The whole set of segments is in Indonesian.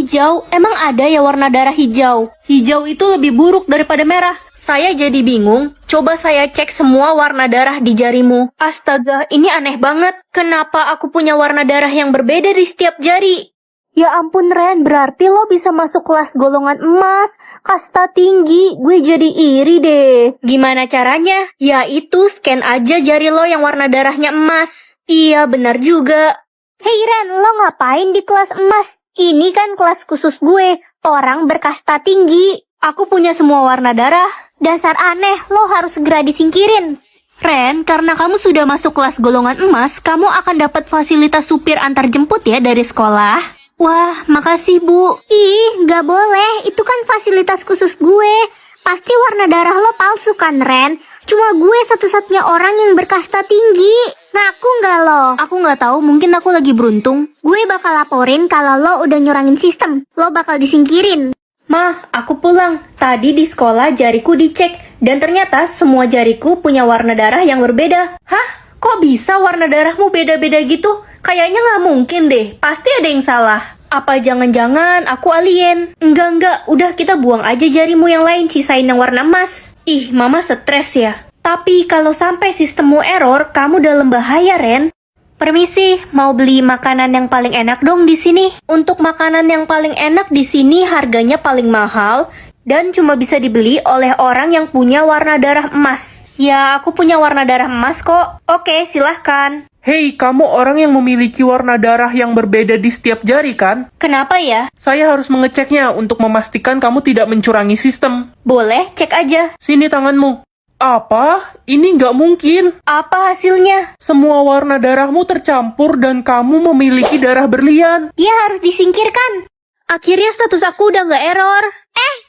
Hijau? Emang ada ya warna darah hijau? Hijau itu lebih buruk daripada merah. Saya jadi bingung. Coba saya cek semua warna darah di jarimu. Astaga, ini aneh banget. Kenapa aku punya warna darah yang berbeda di setiap jari? Ya ampun Ren, berarti lo bisa masuk kelas golongan emas, kasta tinggi. Gue jadi iri deh. Gimana caranya? Ya itu, scan aja jari lo yang warna darahnya emas. Iya, benar juga. Hei Ren, lo ngapain di kelas emas? Ini kan kelas khusus gue, orang berkasta tinggi. Aku punya semua warna darah. Dasar aneh, lo harus segera disingkirin. Ren, karena kamu sudah masuk kelas golongan emas, kamu akan dapat fasilitas supir antar jemput ya dari sekolah. Wah, makasih Bu. Ih, gak boleh. Itu kan fasilitas khusus gue. Pasti warna darah lo palsu kan, Ren? Cuma gue satu-satunya orang yang berkasta tinggi. Ngaku nggak lo? Aku nggak tahu, mungkin aku lagi beruntung. Gue bakal laporin kalau lo udah nyurangin sistem. Lo bakal disingkirin. Mah, aku pulang. Tadi di sekolah jariku dicek. Dan ternyata semua jariku punya warna darah yang berbeda. Hah? Kok bisa warna darahmu beda-beda gitu? Kayaknya nggak mungkin deh. Pasti ada yang salah. Apa jangan-jangan aku alien? Enggak. Udah kita buang aja jarimu yang lain, sisain yang warna emas. Ih, mama stres ya. Tapi kalau sampai sistemmu error, kamu dalam bahaya, Ren. Permisi, mau beli makanan yang paling enak dong di sini. Untuk makanan yang paling enak di sini harganya paling mahal dan cuma bisa dibeli oleh orang yang punya warna darah emas. Ya, aku punya warna darah emas kok. Oke, silahkan. Hei, kamu orang yang memiliki warna darah yang berbeda di setiap jari kan? Kenapa ya? Saya harus mengeceknya untuk memastikan kamu tidak mencurangi sistem. Boleh, cek aja. Sini tanganmu. Apa? Ini nggak mungkin. Apa hasilnya? Semua warna darahmu tercampur dan kamu memiliki darah berlian. Dia harus disingkirkan. Akhirnya status aku udah nggak error.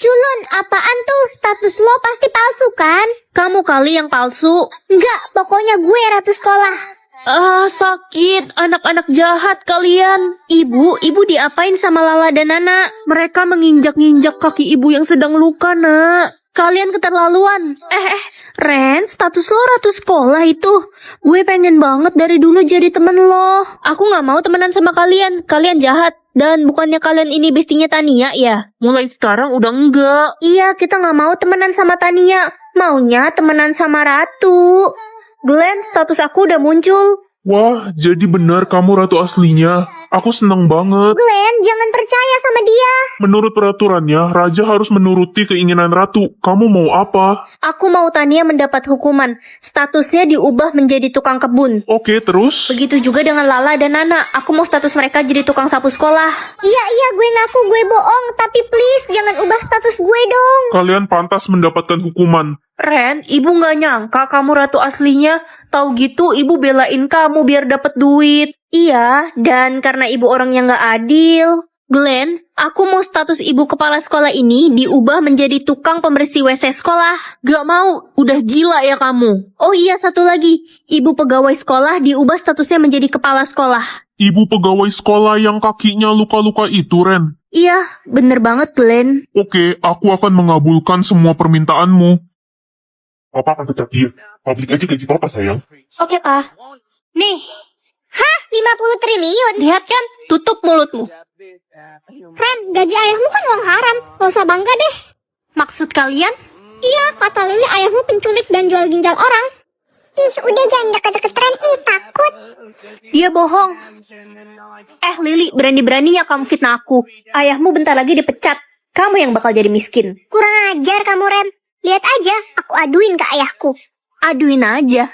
Culun, apaan tuh? Status lo pasti palsu kan? Kamu kali yang palsu. Enggak, pokoknya gue ratu sekolah. Sakit. Anak-anak jahat kalian. Ibu diapain sama Lala dan Nana? Mereka menginjak-injak kaki ibu yang sedang luka, Nak. Kalian keterlaluan. Ren, status lo ratu sekolah itu. Gue pengen banget dari dulu jadi temen lo. Aku gak mau temenan sama kalian. Kalian jahat. Dan bukannya kalian ini bestinya Tania ya? Mulai sekarang udah enggak. Iya, kita gak mau temenan sama Tania. Maunya temenan sama Ratu. Glenn, status aku udah muncul. Wah, jadi benar kamu ratu aslinya. Aku senang banget. Glenn, jangan percaya sama dia. Menurut peraturannya, raja harus menuruti keinginan ratu. Kamu mau apa? Aku mau Tania mendapat hukuman. Statusnya diubah menjadi tukang kebun. Oke, terus? Begitu juga dengan Lala dan Nana. Aku mau status mereka jadi tukang sapu sekolah. Iya, gue ngaku gue bohong. Tapi please, jangan ubah status gue dong. Kalian pantas mendapatkan hukuman. Ren, ibu nggak nyangka kamu ratu aslinya. Tahu gitu, ibu belain kamu biar dapat duit. Iya, dan karena ibu orang yang gak adil. Glenn, aku mau status ibu kepala sekolah ini diubah menjadi tukang pembersih WC sekolah. Gak mau, udah gila ya kamu. Oh iya, satu lagi. Ibu pegawai sekolah diubah statusnya menjadi kepala sekolah. Ibu pegawai sekolah yang kakinya luka-luka itu, Ren. Iya, bener banget, Glenn. Oke, aku akan mengabulkan semua permintaanmu. Papa akan pecat dia. Publik aja gaji papa, sayang. Oke, Pak. Nih. Hah? 50 triliun? Lihat kan? Tutup mulutmu. Ren, gaji ayahmu kan uang haram. Gak usah bangga deh. Maksud kalian? Iya, kata Lili ayahmu penculik dan jual ginjal orang. Ih, udah jangan deket-deket Ren. Ih, takut. Dia bohong. Lili, berani-beraninya kamu fitnah aku. Ayahmu bentar lagi dipecat. Kamu yang bakal jadi miskin. Kurang ajar kamu, Ren. Lihat aja, aku aduin ke ayahku. Aduin aja.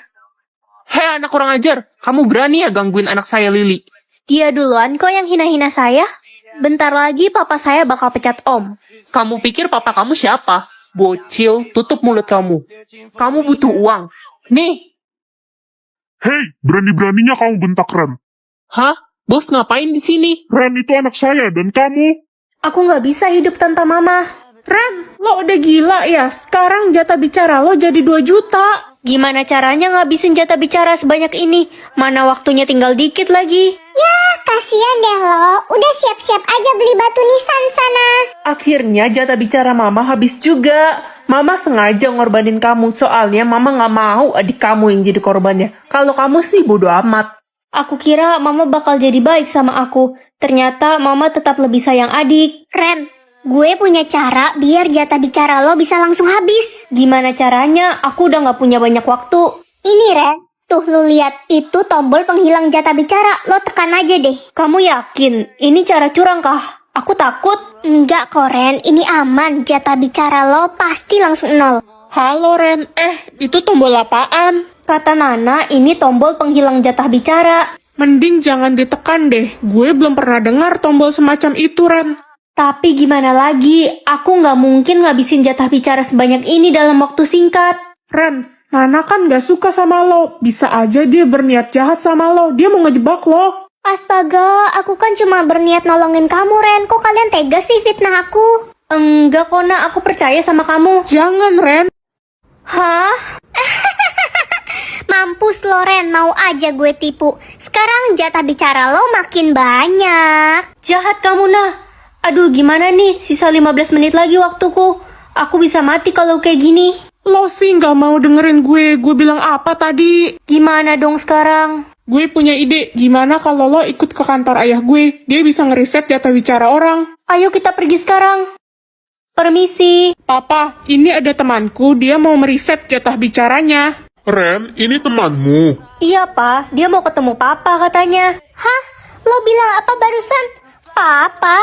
Hei anak kurang ajar, kamu berani ya gangguin anak saya Lili? Dia duluan kok yang hina-hina saya. Bentar lagi papa saya bakal pecat om. Kamu pikir papa kamu siapa? Bocil, tutup mulut kamu. Kamu butuh uang. Nih. Hei, berani-beraninya kamu bentak Ren. Hah? Bos ngapain di sini? Ren itu anak saya dan kamu. Aku nggak bisa hidup tanpa mama. Ren, lo udah gila ya? Sekarang jatah bicara lo jadi 2 juta. Gimana caranya ngabisin jatah bicara sebanyak ini? Mana waktunya tinggal dikit lagi. Ya, kasihan deh lo. Udah siap-siap aja beli batu nisan sana. Akhirnya jatah bicara mama habis juga. Mama sengaja ngorbanin kamu, soalnya mama nggak mau adik kamu yang jadi korbannya. Kalau kamu sih bodo amat. Aku kira mama bakal jadi baik sama aku. Ternyata mama tetap lebih sayang adik. Ren, gue punya cara biar jatah bicara lo bisa langsung habis. Gimana caranya? Aku udah gak punya banyak waktu. Ini Ren, tuh lo lihat itu tombol penghilang jatah bicara. Lo tekan aja deh. Kamu yakin? Ini cara curang kah? Aku takut. Enggak kok Ren, ini aman. Jatah bicara lo pasti langsung nol. Halo Ren, itu tombol apaan? Kata Nana, ini tombol penghilang jatah bicara. Mending jangan ditekan deh, gue belum pernah dengar tombol semacam itu Ren. Tapi gimana lagi? Aku nggak mungkin ngabisin jatah bicara sebanyak ini dalam waktu singkat. Ren, Nana kan gak suka sama lo, bisa aja dia berniat jahat sama lo, dia mau ngejebak lo. Astaga, aku kan cuma berniat nolongin kamu Ren. Kok kalian tega sih fitnah aku? Enggak kok Nak, aku percaya sama kamu. Jangan Ren. Hah? Mampus lo Ren, mau aja gue tipu. Sekarang jatah bicara lo makin banyak. Jahat kamu Nah. Aduh gimana nih, sisa 15 menit lagi waktuku. Aku bisa mati kalau kayak gini. Lo sih gak mau dengerin gue bilang apa tadi? Gimana dong sekarang? Gue punya ide, gimana kalau lo ikut ke kantor ayah gue? Dia bisa ngeriset jatah bicara orang. Ayo kita pergi sekarang. Permisi. Papa, ini ada temanku, dia mau meriset jatah bicaranya. Ren, ini temanmu. Iya Pak, dia mau ketemu Papa katanya. Hah? Lo bilang apa barusan? Papa?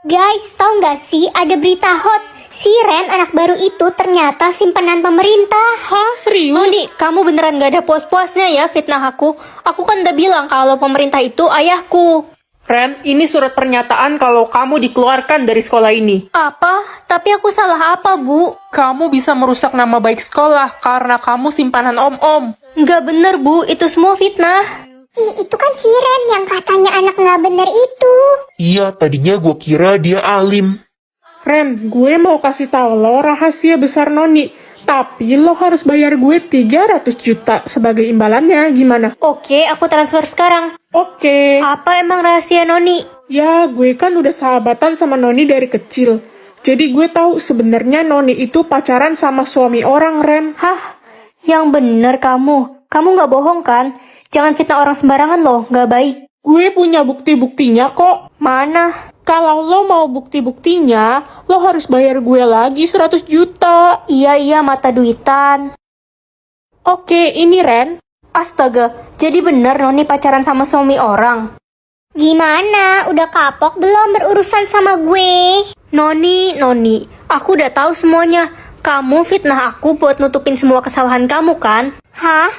Guys, tau gak sih ada berita hot? Si Ren anak baru itu ternyata simpanan pemerintah. Hah, serius? Noni, kamu beneran gak ada puas-puasnya ya fitnah aku? Aku kan udah bilang kalau pemerintah itu ayahku. Ren, ini surat pernyataan kalau kamu dikeluarkan dari sekolah ini. Apa? Tapi aku salah apa, Bu? Kamu bisa merusak nama baik sekolah karena kamu simpanan om-om. Nggak bener, Bu. Itu semua fitnah. Ih, itu kan si Ren yang katanya anak gak bener itu. Iya, tadinya gue kira dia alim. Ren, gue mau kasih tahu lo rahasia besar Noni. Tapi lo harus bayar gue 300 juta sebagai imbalannya, gimana? Oke, aku transfer sekarang. Oke. Apa emang rahasia Noni? Ya, gue kan udah sahabatan sama Noni dari kecil. Jadi gue tahu sebenarnya Noni itu pacaran sama suami orang, Ren. Hah? Yang bener kamu. Kamu nggak bohong kan? Jangan fitnah orang sembarangan loh, nggak baik. Gue punya bukti-buktinya kok. Mana? Kalau lo mau bukti-buktinya, lo harus bayar gue lagi 100 juta. Iya, mata duitan. Oke, ini Ren. Astaga, jadi bener Noni pacaran sama suami orang? Gimana? Udah kapok belum berurusan sama gue? Noni, aku udah tahu semuanya. Kamu fitnah aku buat nutupin semua kesalahan kamu kan? Hah?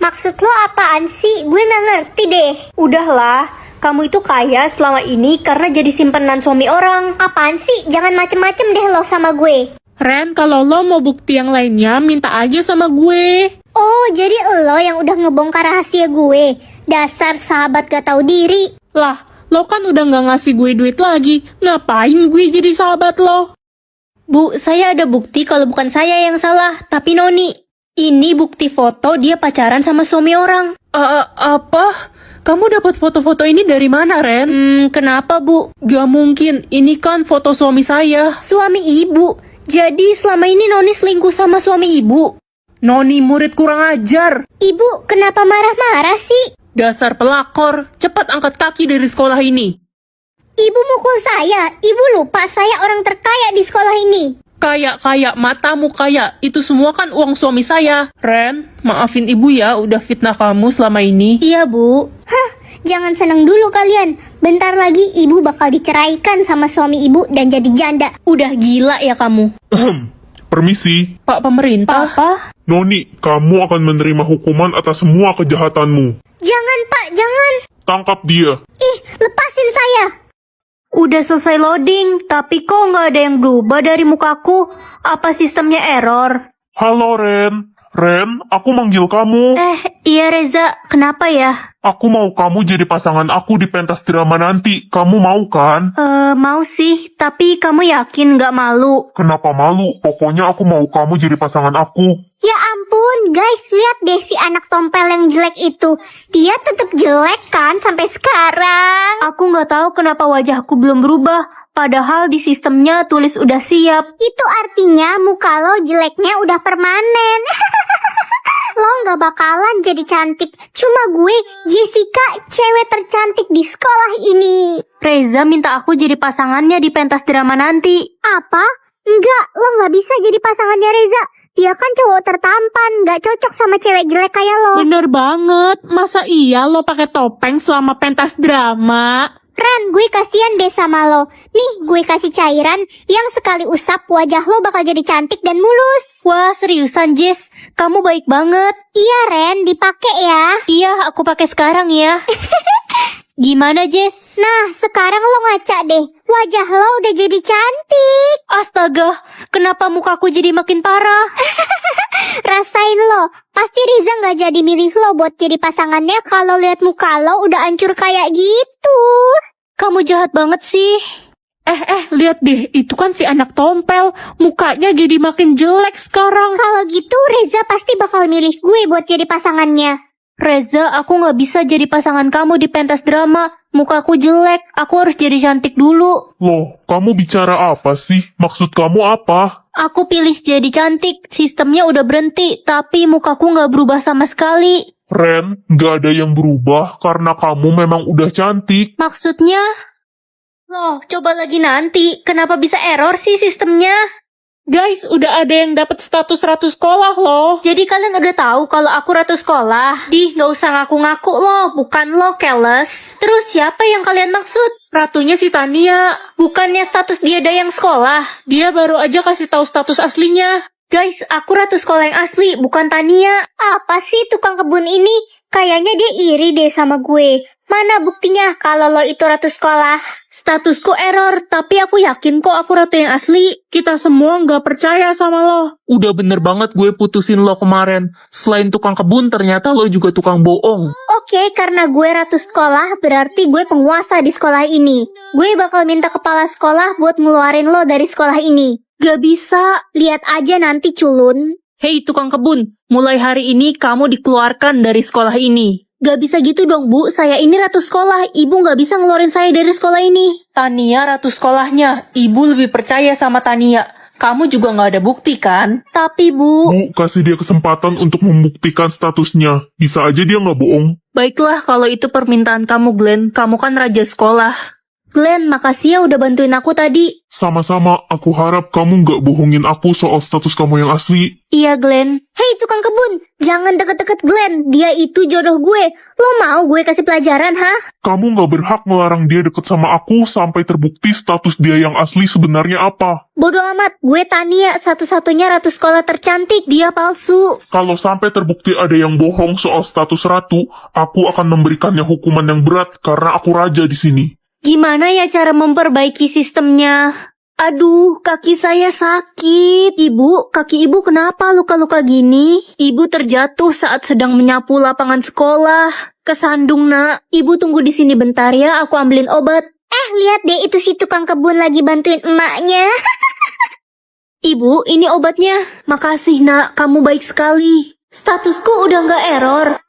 Maksud lo apaan sih? Gue gak ngerti deh. Udahlah, kamu itu kaya selama ini karena jadi simpenan suami orang. Apaan sih? Jangan macem-macem deh lo sama gue. Ren, kalau lo mau bukti yang lainnya, minta aja sama gue. Oh, jadi lo yang udah ngebongkar rahasia gue. Dasar sahabat gak tahu diri. Lah, lo kan udah gak ngasih gue duit lagi. Ngapain gue jadi sahabat lo? Bu, saya ada bukti kalau bukan saya yang salah, tapi Noni. Ini bukti foto dia pacaran sama suami orang. Apa? Kamu dapat foto-foto ini dari mana, Ren? Kenapa, Bu? Gak mungkin, ini kan foto suami saya. Suami ibu. Jadi selama ini Noni selingkuh sama suami ibu. Noni murid kurang ajar. Ibu, kenapa marah-marah sih? Dasar pelakor, cepat angkat kaki dari sekolah ini. Ibu mukul saya. Ibu lupa saya orang terkaya di sekolah ini. Kaya, matamu kaya. Itu semua kan uang suami saya. Ren, maafin ibu ya udah fitnah kamu selama ini. Iya, Bu. Hah, jangan seneng dulu kalian. Bentar lagi ibu bakal diceraikan sama suami ibu dan jadi janda. Udah gila ya kamu. Permisi. Pak pemerintah. Papa? Noni, kamu akan menerima hukuman atas semua kejahatanmu. Jangan Pak, jangan. Tangkap dia. Ih, lepasin saya. Udah selesai loading, tapi kok nggak ada yang berubah dari mukaku? Apa sistemnya error? Halo Ren. Ren, aku manggil kamu. Iya Reza, kenapa ya? Aku mau kamu jadi pasangan aku di pentas drama nanti. Kamu mau kan? Mau sih, tapi kamu yakin nggak malu? Kenapa malu? Pokoknya aku mau kamu jadi pasangan aku. Ya ampun, guys, lihat deh si anak tompel yang jelek itu. Dia tetap jelek kan sampai sekarang. Aku nggak tahu kenapa wajahku belum berubah, padahal di sistemnya tulis udah siap. Itu artinya muka lo jeleknya udah permanen. Lo nggak bakalan jadi cantik. Cuma gue, Jessica, cewek tercantik di sekolah ini. Reza minta aku jadi pasangannya di pentas drama nanti. Apa? Enggak, lo nggak bisa jadi pasangannya Reza. Dia kan cowok tertampan, nggak cocok sama cewek jelek kayak lo. Bener banget. Masa iya lo pakai topeng selama pentas drama? Ren, gue kasihan deh sama lo. Nih, gue kasih cairan yang sekali usap wajah lo bakal jadi cantik dan mulus. Wah, seriusan Jess? Kamu baik banget. Iya Ren, dipakai ya. Iya, aku pakai sekarang ya. Gimana Jess? Nah, sekarang lo ngaca deh. Wajah lo udah jadi cantik. Astaga, kenapa mukaku jadi makin parah? Rasain lo. Pasti Riza nggak jadi milih lo buat jadi pasangannya kalau lihat muka lo udah hancur kayak gitu. Kamu jahat banget sih. Lihat deh, itu kan si anak tompel. Mukanya jadi makin jelek sekarang. Kalau gitu Reza pasti bakal milih gue buat jadi pasangannya. Reza, aku nggak bisa jadi pasangan kamu di pentas drama. Mukaku jelek, aku harus jadi cantik dulu. Loh, kamu bicara apa sih? Maksud kamu apa? Aku pilih jadi cantik, sistemnya udah berhenti, tapi mukaku nggak berubah sama sekali. Ren, gak ada yang berubah karena kamu memang udah cantik. Maksudnya? Loh, coba lagi nanti. Kenapa bisa error sih sistemnya? Guys, udah ada yang dapat status ratu sekolah loh. Jadi kalian udah tahu kalau aku ratu sekolah? Dih, nggak usah ngaku-ngaku loh, bukan lo, keles. Terus siapa yang kalian maksud? Ratunya si Tania. Bukannya status dia dayang sekolah? Dia baru aja kasih tahu status aslinya. Guys, aku ratu sekolah yang asli, bukan Tania. Apa sih tukang kebun ini? Kayaknya dia iri deh sama gue. Mana buktinya kalau lo itu ratu sekolah? Statusku error, tapi aku yakin kok aku ratu yang asli. Kita semua nggak percaya sama lo. Udah bener banget gue putusin lo kemarin. Selain tukang kebun, ternyata lo juga tukang bohong. Oke, karena gue ratu sekolah, berarti gue penguasa di sekolah ini. Gue bakal minta kepala sekolah buat ngeluarin lo dari sekolah ini. Gak bisa. Lihat aja nanti culun. Hei tukang kebun, mulai hari ini kamu dikeluarkan dari sekolah ini. Gak bisa gitu dong Bu, saya ini ratu sekolah, ibu gak bisa ngeluarin saya dari sekolah ini. Tania ratu sekolahnya, ibu lebih percaya sama Tania. Kamu juga nggak ada bukti kan? Tapi Bu... Bu, kasih dia kesempatan untuk membuktikan statusnya. Bisa aja dia nggak bohong. Baiklah kalau itu permintaan kamu Glenn, kamu kan raja sekolah. Glenn, makasih ya udah bantuin aku tadi. Sama-sama, aku harap kamu nggak bohongin aku soal status kamu yang asli. Iya Glenn. Hei tukang kebun, jangan deket-deket Glenn. Dia itu jodoh gue. Lo mau gue kasih pelajaran, hah? Kamu nggak berhak melarang dia deket sama aku sampai terbukti status dia yang asli sebenarnya apa. Bodoh amat, gue Tania, satu-satunya ratu sekolah tercantik. Dia palsu. Kalau sampai terbukti ada yang bohong soal status ratu, aku akan memberikannya hukuman yang berat karena aku raja di sini. Gimana ya cara memperbaiki sistemnya? Aduh, kaki saya sakit. Ibu, kaki ibu kenapa luka-luka gini? Ibu terjatuh saat sedang menyapu lapangan sekolah. Kesandung, Nak. Ibu tunggu di sini bentar ya, aku ambilin obat. Lihat deh, itu si tukang kebun lagi bantuin emaknya. Ibu, ini obatnya. Makasih, Nak. Kamu baik sekali. Statusku udah nggak error.